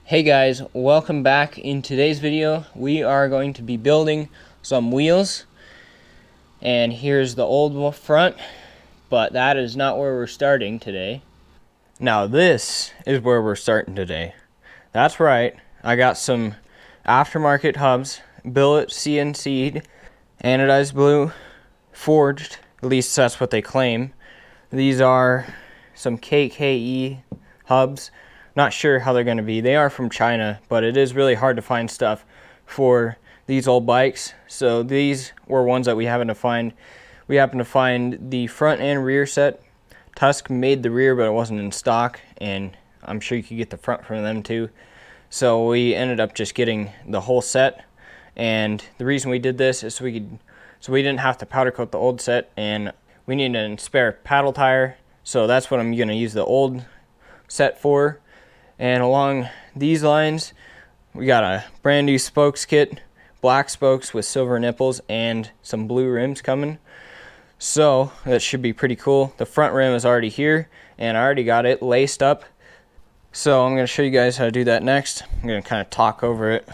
Hey guys, welcome back. In today's video we are going to be building some wheels, and here's the old front, but that is not where we're starting today. Now this is where we're starting today. That's right, I got some aftermarket hubs, billet CNC'd, anodized blue, forged, at least that's what they claim. These are some KKE hubs. Not sure how they're going to be. They are from China, but it is really hard to find stuff for these old bikes. So these were ones that we happened to find. We happened to find the front and rear set. Tusk made the rear, but it wasn't in stock, and I'm sure you could get the front from them too. So we ended up just getting the whole set. And the reason we did this is so we didn't have to powder coat the old set, and we needed a spare paddle tire. So that's what I'm going to use the old set for. And along these lines, we got a brand new spokes kit, black spokes with silver nipples and some blue rims coming. So that should be pretty cool. The front rim is already here, and I already got it laced up. So I'm going to show you guys how to do that next. I'm going to kind of talk over it,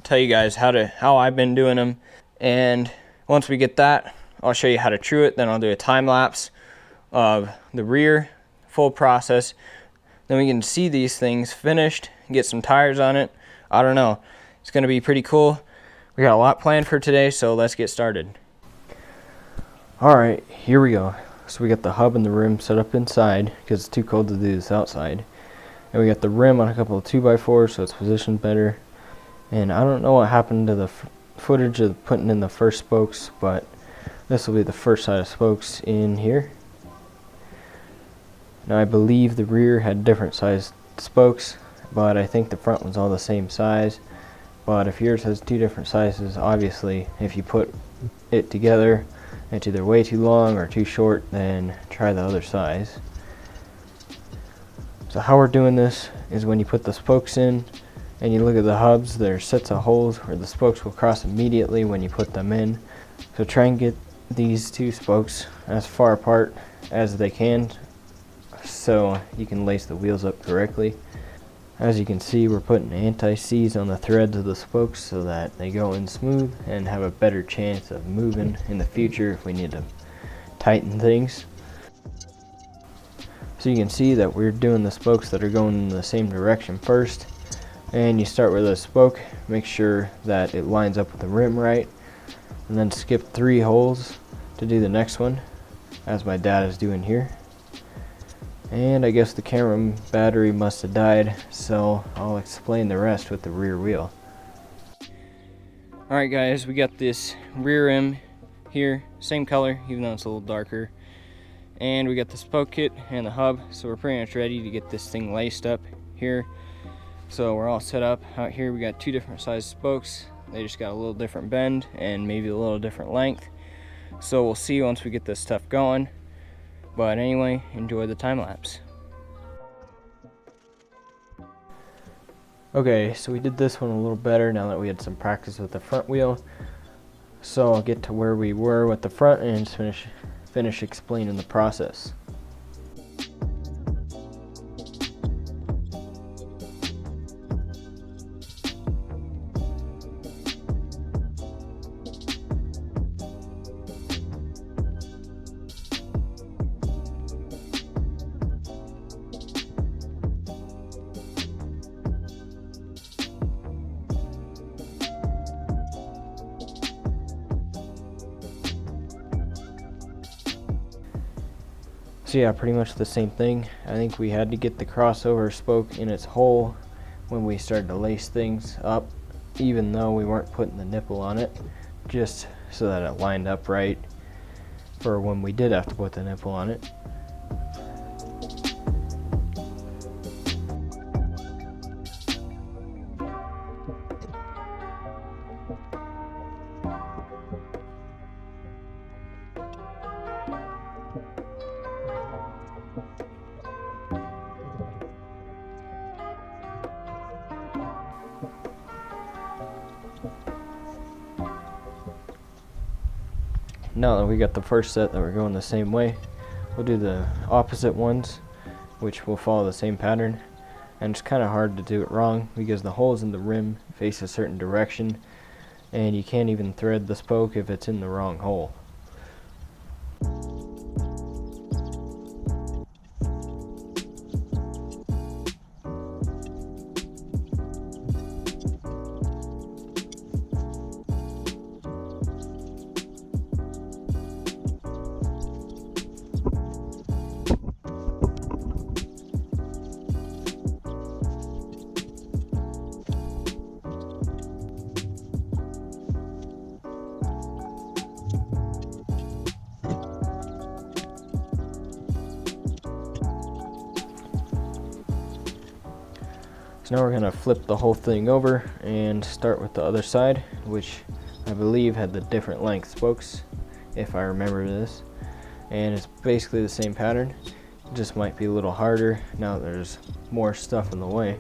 tell you guys how I've been doing them. And once we get that, I'll show you how to true it. Then I'll do a time lapse of the rear, full process. Then we can see these things finished, get some tires on it. I don't know. It's going to be pretty cool. We got a lot planned for today, so let's get started. Alright, here we go. So we got the hub and the rim set up inside because it's too cold to do this outside. And we got the rim on a couple of 2x4s, so it's positioned better. And I don't know what happened to the footage of putting in the first spokes, but this will be the first set of spokes in here. Now I believe the rear had different sized spokes, but I think the front was all the same size. But if yours has two different sizes, obviously if you put it together, it's either way too long or too short, then try the other size. So how we're doing this is when you put the spokes in and you look at the hubs, there's sets of holes where the spokes will cross immediately when you put them in. So try and get these two spokes as far apart as they can, so you can lace the wheels up correctly. As you can see, we're putting anti-seize on the threads of the spokes so that they go in smooth and have a better chance of moving in the future if we need to tighten things. So you can see that we're doing the spokes that are going in the same direction first, and you start with a spoke, make sure that it lines up with the rim right, and then skip 3 holes to do the next one, as my dad is doing here. And I guess the camera battery must have died, so I'll explain the rest with the rear wheel. Alright guys, we got this rear rim here, same color, even though it's a little darker. And we got the spoke kit and the hub, so we're pretty much ready to get this thing laced up here. So we're all set up. Out here we got 2 different size spokes. They just got a little different bend and maybe a little different length. So we'll see once we get this stuff going. But anyway, enjoy the time lapse. Okay, so we did this one a little better now that we had some practice with the front wheel. So I'll get to where we were with the front and just finish explaining the process. So yeah, pretty much the same thing. I think we had to get the crossover spoke in its hole when we started to lace things up, even though we weren't putting the nipple on it, just so that it lined up right for when we did have to put the nipple on it. Now that we got the first set that we're going the same way, we'll do the opposite ones, which will follow the same pattern. and it's kind of hard to do it wrong because the holes in the rim face a certain direction, and you can't even thread the spoke if it's in the wrong hole. So now we're going to flip the whole thing over and start with the other side, which I believe had the different length spokes, if I remember this. And it's basically the same pattern, it just might be a little harder now that there's more stuff in the way.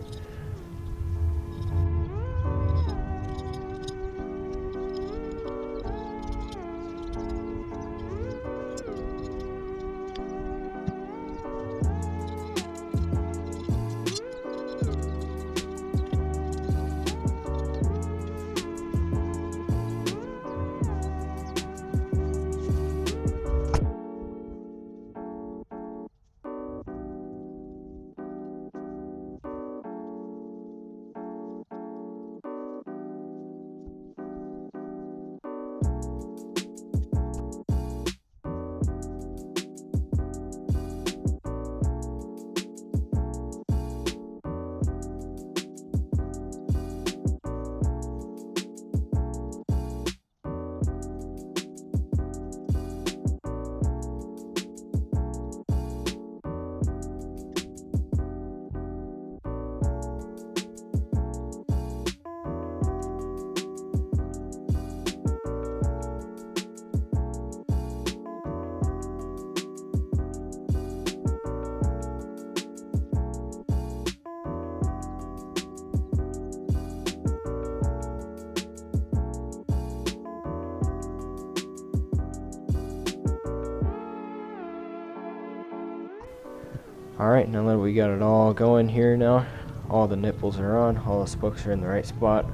Alright, now that we got it all going here now, all the nipples are on, all the spokes are in the right spot.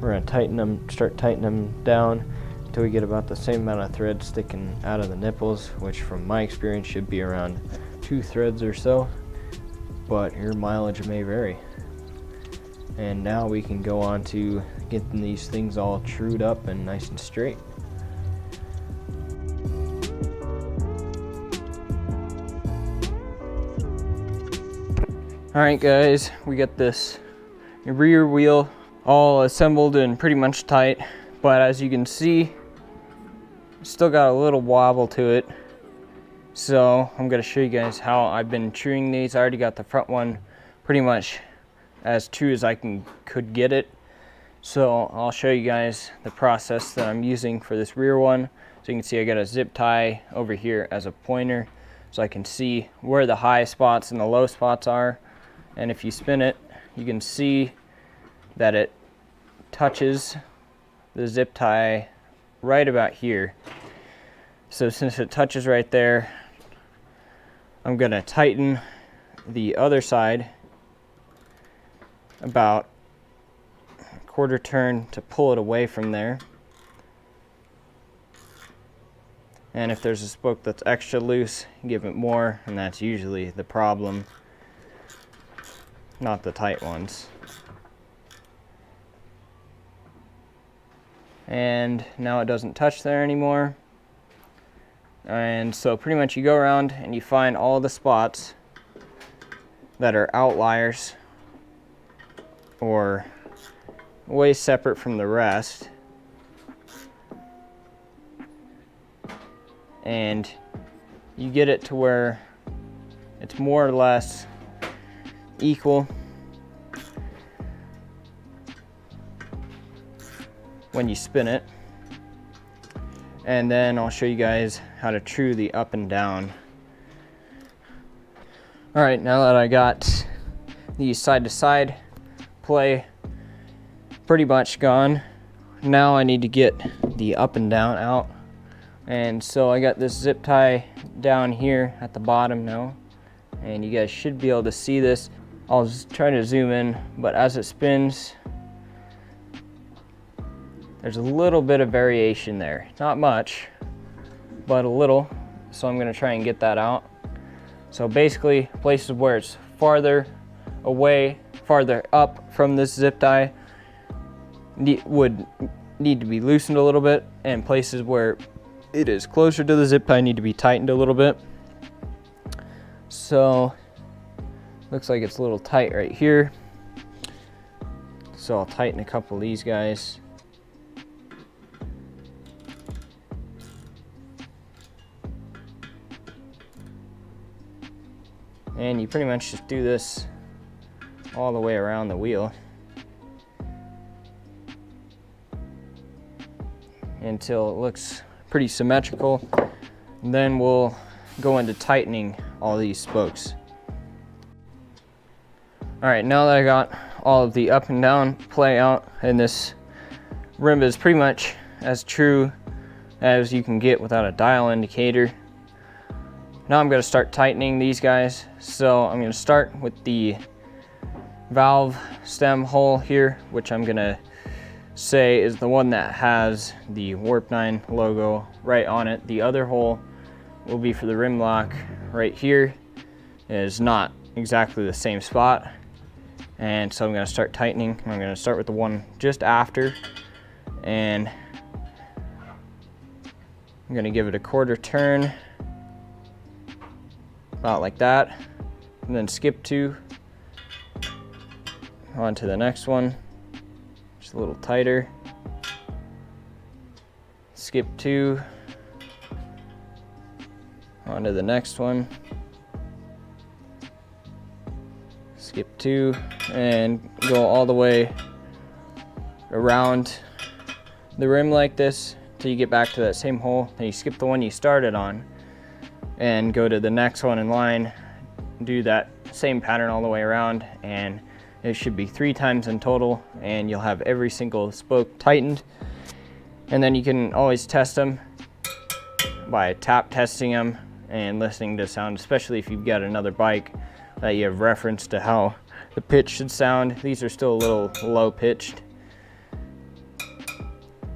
We're going to tighten them, start tightening them down until we get about the same amount of thread sticking out of the nipples, which from my experience should be around 2 threads or so, but your mileage may vary. And now we can go on to getting these things all trued up and nice and straight. Alright guys, we got this rear wheel all assembled and pretty much tight, but as you can see, still got a little wobble to it. So I'm going to show you guys how I've been truing these. I already got the front one pretty much as true as I could get it. So I'll show you guys the process that I'm using for this rear one. So you can see I got a zip tie over here as a pointer so I can see where the high spots and the low spots are. And if you spin it, you can see that it touches the zip tie right about here. So since it touches right there, I'm going to tighten the other side about a quarter turn to pull it away from there. And if there's a spoke that's extra loose, give it more, and that's usually the problem, not the tight ones. And now it doesn't touch there anymore. And so pretty much you go around and you find all the spots that are outliers or way separate from the rest, and you get it to where it's more or less equal when you spin it. And then I'll show you guys how to true the up and down. Alright, now that I got the side to side play pretty much gone, now I need to get the up and down out. And so I got this zip tie down here at the bottom now, and you guys should be able to see this. I'll just try to zoom in, but as it spins, there's a little bit of variation there. Not much, but a little. So I'm gonna try and get that out. So basically, places where it's farther away, farther up from this zip tie would need to be loosened a little bit, and places where it is closer to the zip tie need to be tightened a little bit. So looks like it's a little tight right here. So I'll tighten a couple of these guys. And you pretty much just do this all the way around the wheel until it looks pretty symmetrical. And then we'll go into tightening all these spokes. All right, now that I got all of the up and down play out, and this rim is pretty much as true as you can get without a dial indicator. Now I'm going to start tightening these guys. So I'm going to start with the valve stem hole here, which I'm going to say is the one that has the Warp 9 logo right on it. The other hole will be for the rim lock right here. It is not exactly the same spot. And so I'm going to start tightening. I'm going to start with the one just after, and I'm going to give it a quarter turn, about like that, and then skip 2 on to the next one, just a little tighter, skip 2 on to the next one, skip 2, and go all the way around the rim like this till you get back to that same hole. Then you skip the one you started on and go to the next one in line, do that same pattern all the way around, and it should be 3 times in total, and you'll have every single spoke tightened. And then you can always test them by tap testing them and listening to sound, especially if you've got another bike that you have reference to how the pitch should sound. These are still a little low pitched.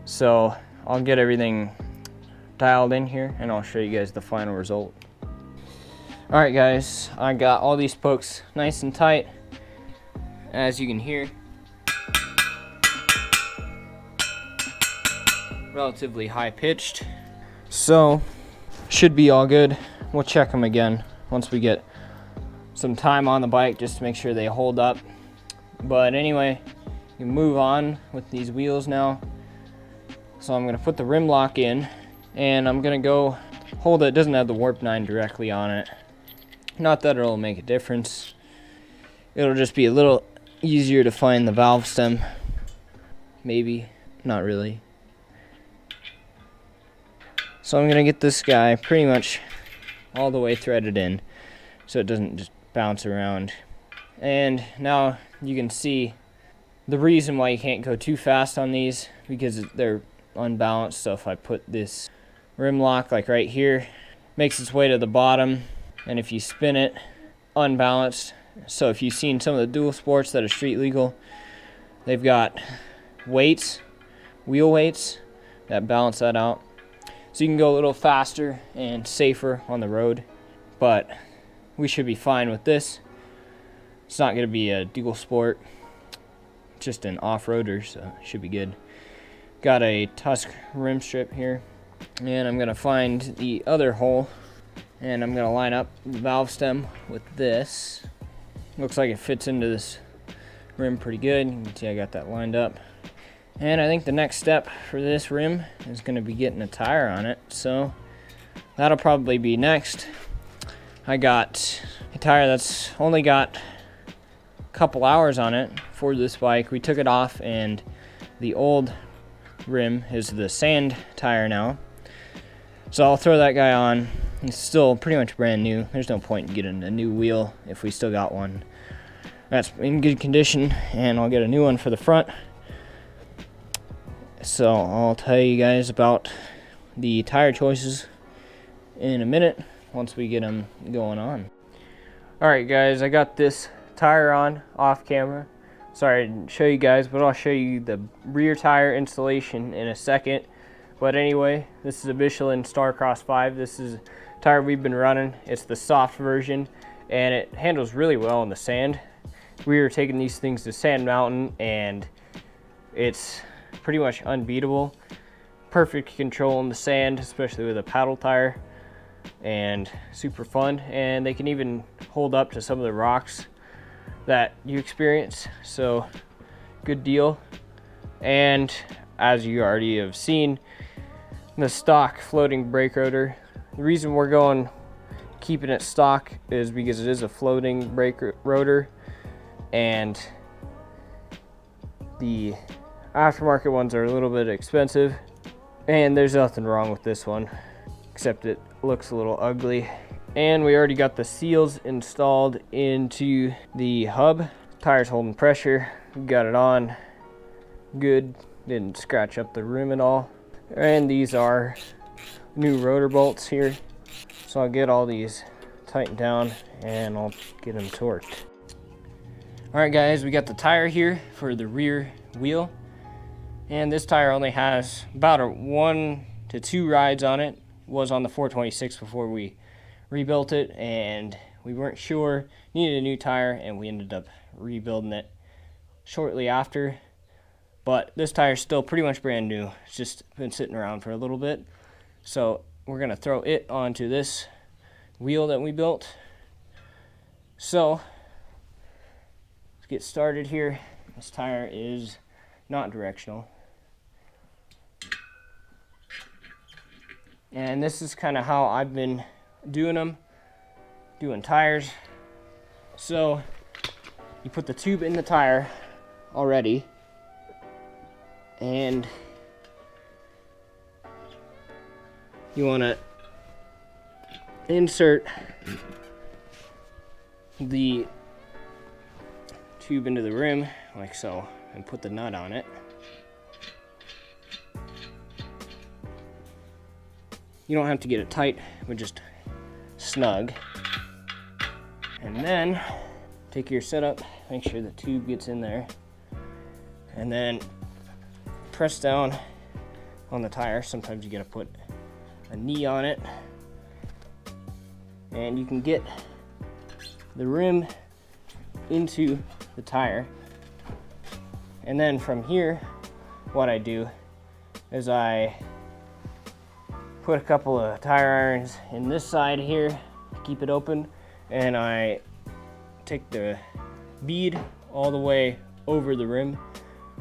So I'll get everything dialed in here and I'll show you guys the final result. All right guys, I got all these spokes nice and tight. As you can hear, relatively high pitched. So should be all good. We'll check them again once we get some time on the bike just to make sure they hold up. But anyway, you move on with these wheels now. So I'm gonna put the rim lock in, and I'm gonna go hold it. It doesn't have the Warp 9 directly on it. Not that it'll make a difference. It'll just be a little easier to find the valve stem. Maybe, not really. So I'm gonna get this guy pretty much all the way threaded in so it doesn't just bounce around. And now you can see the reason why you can't go too fast on these, because they're unbalanced. So if I put this rim lock like right here, makes its way to the bottom, and if you spin it unbalanced, so if you've seen some of the dual sports that are street legal, they've got weights, wheel weights that balance that out, so you can go a little faster and safer on the road. But we should be fine with this. It's not going to be a dual sport, just an off-roader, so it should be good. Got a Tusk rim strip here, and I'm going to find the other hole, and I'm going to line up the valve stem with this. Looks like it fits into this rim pretty good. You can see I got that lined up. And I think the next step for this rim is going to be getting a tire on it, so that'll probably be next. I got a tire that's only got a couple hours on it for this bike. We took it off, and the old rim is the sand tire now. So I'll throw that guy on. It's still pretty much brand new. There's no point in getting a new wheel if we still got one that's in good condition, and I'll get a new one for the front. So I'll tell you guys about the tire choices in a minute once we get them going on. Alright guys, I got this tire on off camera. Sorry I didn't show you guys, but I'll show you the rear tire installation in a second. But anyway, this is a Michelin Starcross 5. This is a tire we've been running. It's the soft version, and it handles really well in the sand. We were taking these things to Sand Mountain, and it's pretty much unbeatable. Perfect control in the sand, especially with a paddle tire, and super fun. And they can even hold up to some of the rocks that you experience, so good deal. And as you already have seen, the stock floating brake rotor. The reason we're keeping it stock is because it is a floating brake rotor, and the aftermarket ones are a little bit expensive, and there's nothing wrong with this one except it looks a little ugly. And we already got the seals installed into the hub. Tire's holding pressure, got it on good, didn't scratch up the rim at all. And these are new rotor bolts here, so I'll get all these tightened down and I'll get them torqued. All right guys, we got the tire here for the rear wheel, and this tire only has about a 1 to 2 rides on it. It was on the 426 before we rebuilt it, and we weren't sure, needed a new tire, and we ended up rebuilding it shortly after. But this tire is still pretty much brand new. It's just been sitting around for a little bit, so we're gonna throw it onto this wheel that we built. So let's get started here. This tire is not directional, and this is kind of how I've been doing tires. So you put the tube in the tire already, and you want to insert the tube into the rim like so, and put the nut on it. You don't have to get it tight, but just snug. And then take your setup, make sure the tube gets in there, and then press down on the tire. Sometimes you gotta put a knee on it, and you can get the rim into the tire. And then from here, what I do is I put a couple of tire irons in this side here to keep it open, and I take the bead all the way over the rim,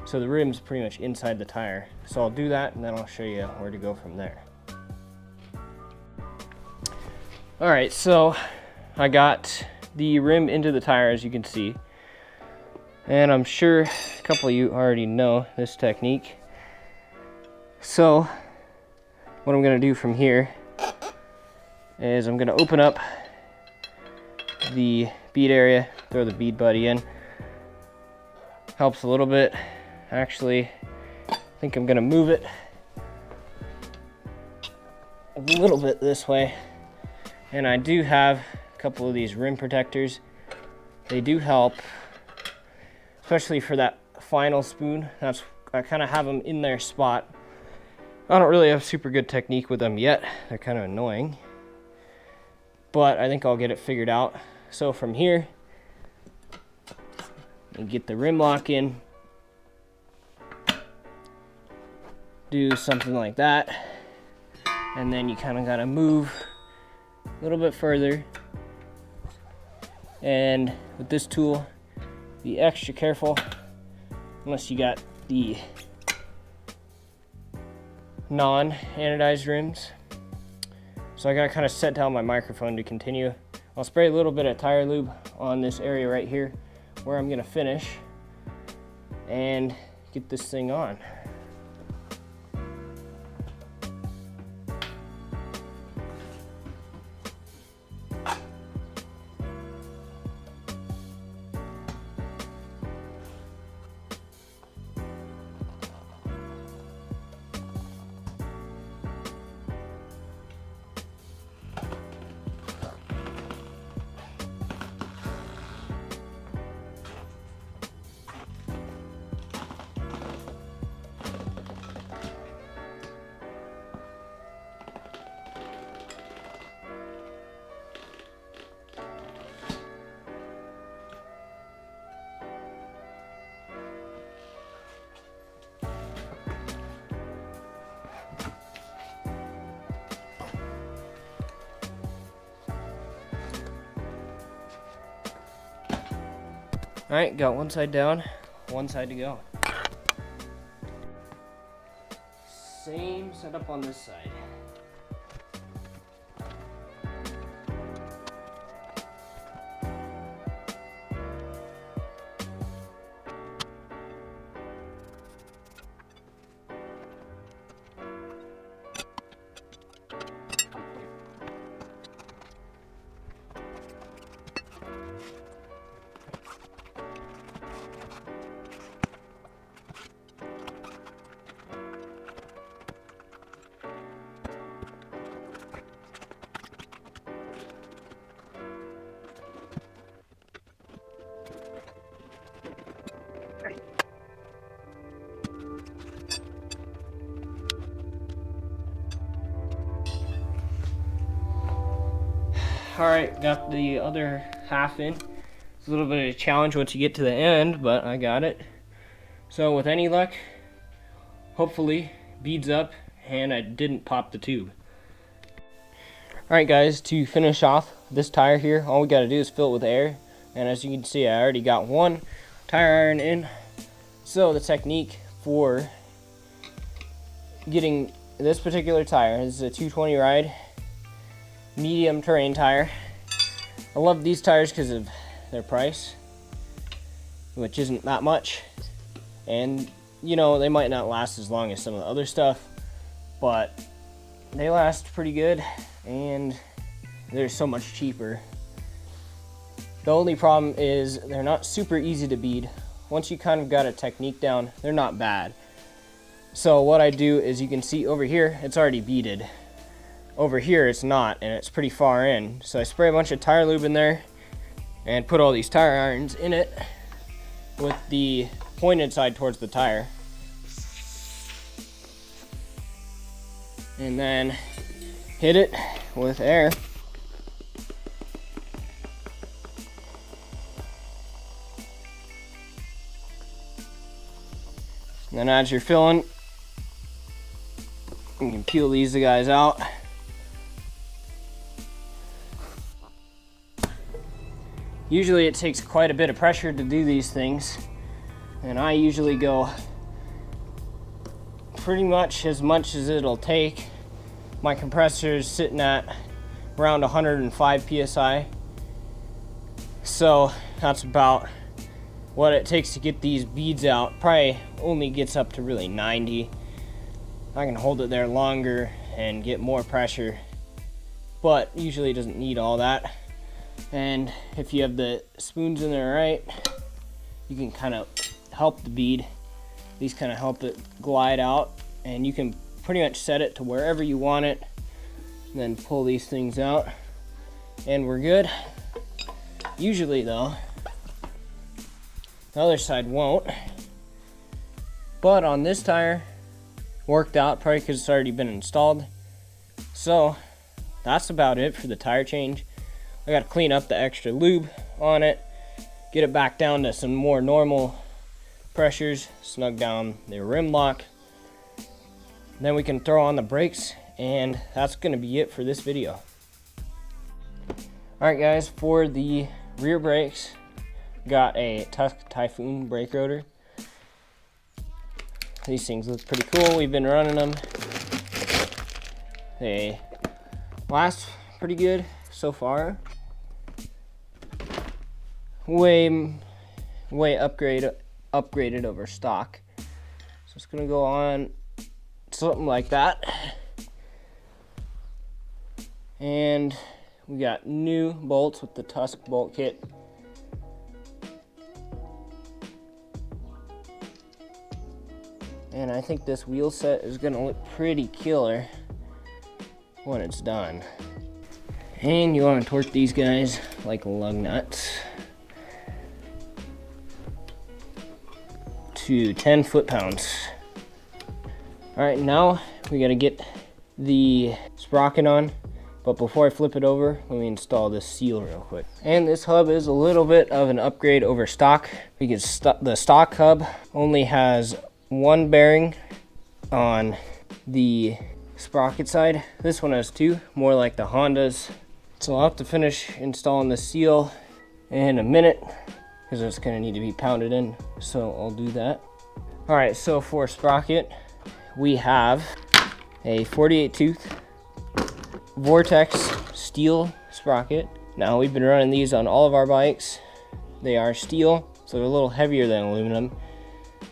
so the rim's pretty much inside the tire. So I'll do that, and then I'll show you where to go from there. All right, so I got the rim into the tire, as you can see, and I'm sure a couple of you already know this technique. So what I'm gonna do from here is I'm gonna open up the bead area, throw the bead buddy in. Helps a little bit. Actually, I think I'm gonna move it a little bit this way. And I do have a couple of these rim protectors. They do help, especially for that final spoon. I kind of have them in their spot. I don't really have super good technique with them yet. They're kind of annoying, but I think I'll get it figured out. So from here, you get the rim lock in, do something like that, and then you kind of gotta move a little bit further. And with this tool, be extra careful, unless you got the non-anodized rims. So I gotta kind of set down my microphone to continue. I'll spray a little bit of tire lube on this area right here where I'm gonna finish and get this thing on. Alright, got one side down, one side to go. Same setup on this side. Alright, got the other half in. It's a little bit of a challenge once you get to the end, but I got it. So with any luck, hopefully beads up and I didn't pop the tube. Alright guys, to finish off this tire here, all we gotta do is fill it with air. And as you can see, I already got one tire iron in. So the technique for getting this particular tire, this is a 220 ride medium terrain tire. I love these tires because of their price, which isn't that much, and you know, they might not last as long as some of the other stuff, but they last pretty good and they're so much cheaper. The only problem is they're not super easy to bead. Once you kind of got a technique down, they're not bad. So what I do is, you can see over here it's already beaded. Over here it's not, and it's pretty far in. So I spray a bunch of tire lube in there and put all these tire irons in it with the pointed side towards the tire. And then hit it with air. And then as you're filling, you can peel these guys out. Usually it takes quite a bit of pressure to do these things, and I usually go pretty much as it'll take. My compressor is sitting at around 105 psi, so that's about what it takes to get these beads out. Probably only gets up to really 90. I can hold it there longer and get more pressure, but usually it doesn't need all that. And if you have the spoons in there right, you can kind of help the bead. These kind of help it glide out, and you can pretty much set it to wherever you want it, and then pull these things out and we're good. Usually though, the other side won't, but on this tire worked out, probably because it's already been installed. So that's about it for the tire change. I got to clean up the extra lube on it, get it back down to some more normal pressures, snug down the rim lock. Then we can throw on the brakes, and that's going to be it for this video. Alright guys, for the rear brakes, got a Tusk Typhoon brake rotor. These things look pretty cool. We've been running them. They last pretty good so far. Way upgraded over stock. So it's gonna go on something like that. And we got new bolts with the Tusk bolt kit. And I think this wheel set is gonna look pretty killer when it's done. And you wanna torque these guys like lug nuts to 10 foot-pounds. All right, now we gotta get the sprocket on, but before I flip it over, let me install this seal real quick. And this hub is a little bit of an upgrade over stock, because the stock hub only has one bearing on the sprocket side. This one has two, more like the Hondas. So I'll have to finish installing the seal in a minute, because it's going to need to be pounded in, so I'll do that. All right, so for sprocket, we have a 48 tooth Vortex steel sprocket. Now, we've been running these on all of our bikes. They are steel, so they're a little heavier than aluminum,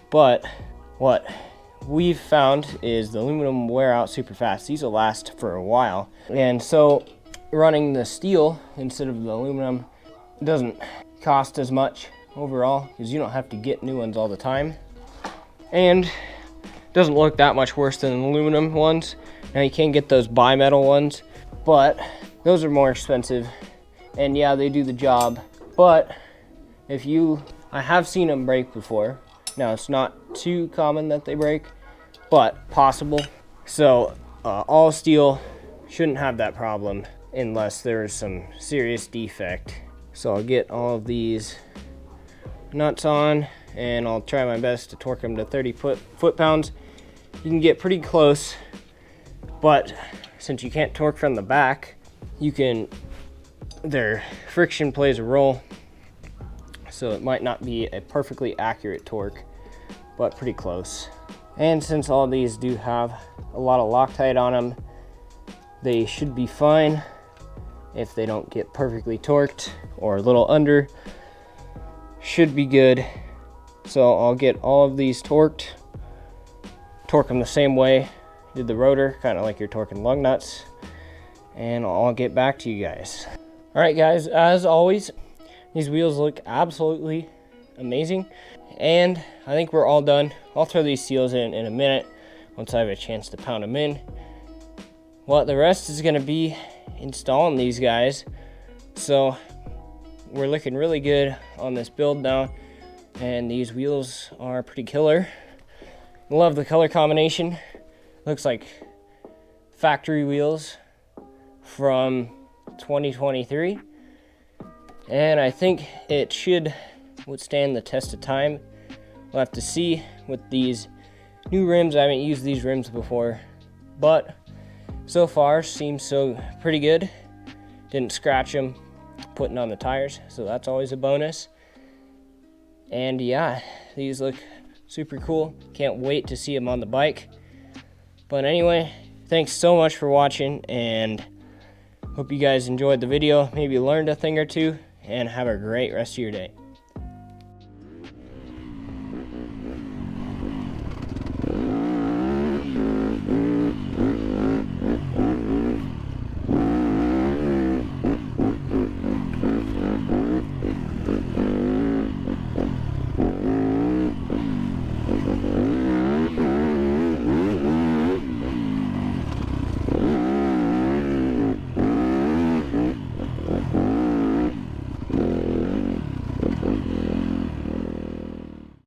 but what we've found is the aluminum wear out super fast. These will last for a while, and so running the steel instead of the aluminum doesn't cost as much overall, because you don't have to get new ones all the time, and doesn't look that much worse than aluminum ones. Now, you can get those bimetal ones, but those are more expensive, and yeah, they do the job. But I have seen them break before. Now, it's not too common that they break, but possible. So all steel shouldn't have that problem unless there's some serious defect. So I'll get all of these nuts on, and I'll try my best to torque them to 30 foot-pounds. You can get pretty close, but since you can't torque from the back, their friction plays a role, so it might not be a perfectly accurate torque, but pretty close. And since all these do have a lot of Loctite on them, they should be fine if they don't get perfectly torqued, or a little under. Should be good. So I'll get all of these torqued, torque them the same way did the rotor, kind of like you're torquing lug nuts, and I'll get back to you guys. All right, guys, as always, these wheels look absolutely amazing, and I think we're all done. I'll throw these seals in a minute once I have a chance to pound them in. Well, the rest is going to be installing these guys. So we're looking really good on this build now, and these wheels are pretty killer. Love the color combination. Looks like factory wheels from 2023, and I think it should withstand the test of time. We'll have to see with these new rims. I haven't used these rims before, but so far seems so pretty good. Didn't scratch them putting on the tires, so that's always a bonus. And yeah, these look super cool. Can't wait to see them on the bike. But anyway, thanks so much for watching, and hope you guys enjoyed the video, maybe learned a thing or two, and have a great rest of your day.